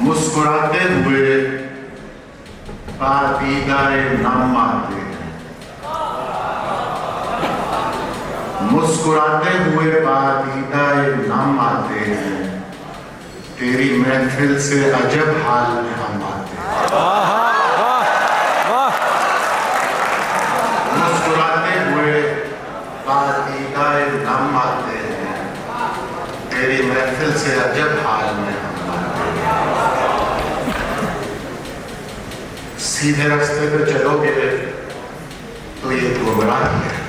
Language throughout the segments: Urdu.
مسکراتے ہوئے پابیدہ نم آتے ہیں، مسکراتے ہوئے پابیدہ نم آتے ہیں، تیری محفل سے عجب حال میں ہم آتے ہیں۔ مسکراتے ہوئے پابیدہ نم آتے ہیں، تیری محفل سے عجب حال میں ہم آتے ہیں۔ سیدھے راستے پہ چلو گے تو یہ گمراہی ہے،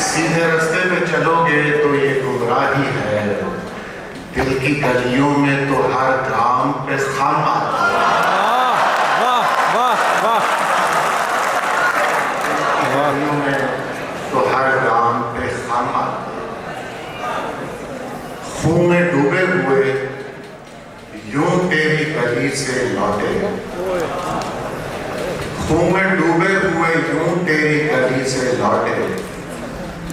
سیدھے راستے پہ چلو گے تو یہ گمراہی ہے، دل کی گلیوں میں تو ہر گام پہ خم آتا ہے۔ گلیوں میں تو ہر گام پہ خم آتا ہے، خون میں ڈوبے ہوئے یوں تیری گلی سے لوٹے، خون میں ڈوبے ہوئے یوں تیری گلی سے لوٹے،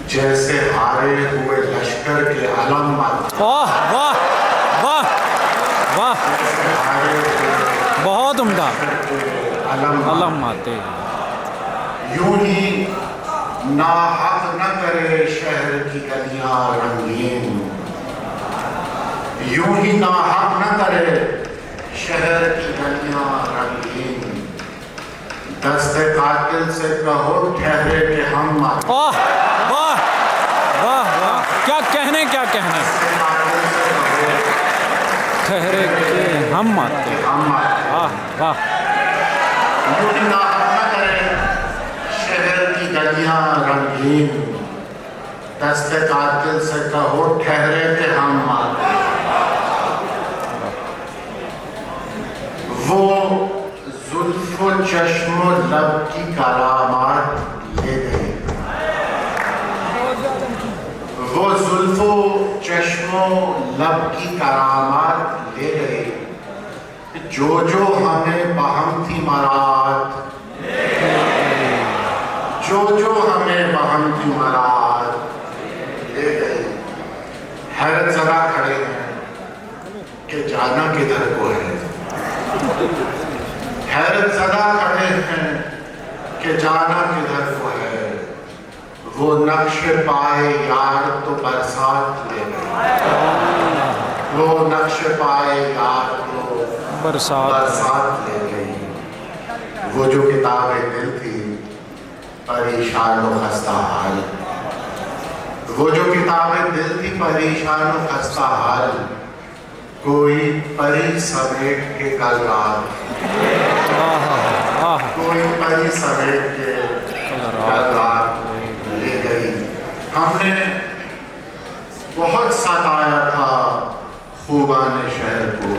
جیسے ہارے ہوئے لشکر کے علم آتے۔ واہ واہ واہ واہ، بہت عمدہ، علم آتے یوں ہی ناحق نہ کرے شہر کی گلیاں رنگین، یوں ہی ناحق نہ کرے شہر کی گلیاں رنگین، دست قاتل سے کہو ٹھہرے کہ ہم آتے۔ واہ واہ واہ واہ، کیا کہنے کیا کہنے، ٹھہرے کہ ہم آتے، واہ واہ۔ یوں ہی ناحق نہ کرے شہر کی گلیاں رنگین، دست قاتل سے کہو ٹھہرے کہ ہم آتے۔ وہ زلف و چشم و لب کی کرامات لے گئی، وہ زلف و چشم و لب کی کرامات لے گئی، جو جو ہمیں بہم تھی مراد، جو جو ہمیں بہم تھی مراد لے گئی۔ حیرت زدہ کھڑے ہیں کہ جانا کدھر کو ہے، حیرت زدہ کھڑے ہیں کہ جانا کدھر کو ہے، وہ نقش پائے یار تو برسات لے گئی، وہ نقش پائے یار تو برسات لے گئی، وہ جو کتابیں دل تھی پریشان و خستہ حال، وہ جو کتابیں دل تھی پریشان و خستہ حال، کوئی پری سمیٹ کے کل رات، کوئی پری سمیٹ کے کل رات لے گئی۔ ہم نے بہت ستایا تھا خوبان شہر کو،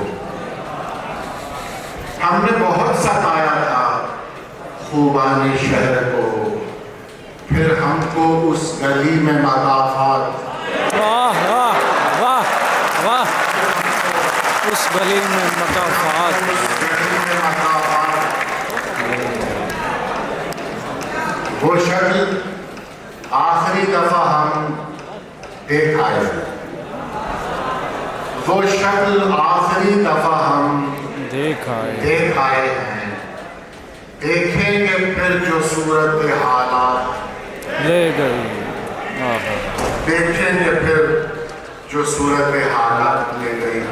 ہم نے بہت ستایا تھا خوبان شہر کو، پھر ہم کو اس گلی میں مکافات، واہ واہ واہ واہ، اس گلی میں مکافات، وہ شکل آخری دفعہ ہم دیکھ آئے، وہ شکل آخری دفعہ ہم دیکھ آئے ہیں، دیکھیں گے پھر جو صورت حالات لے گئی، دیکھیں گے پھر جو صورت حالات لے گئی۔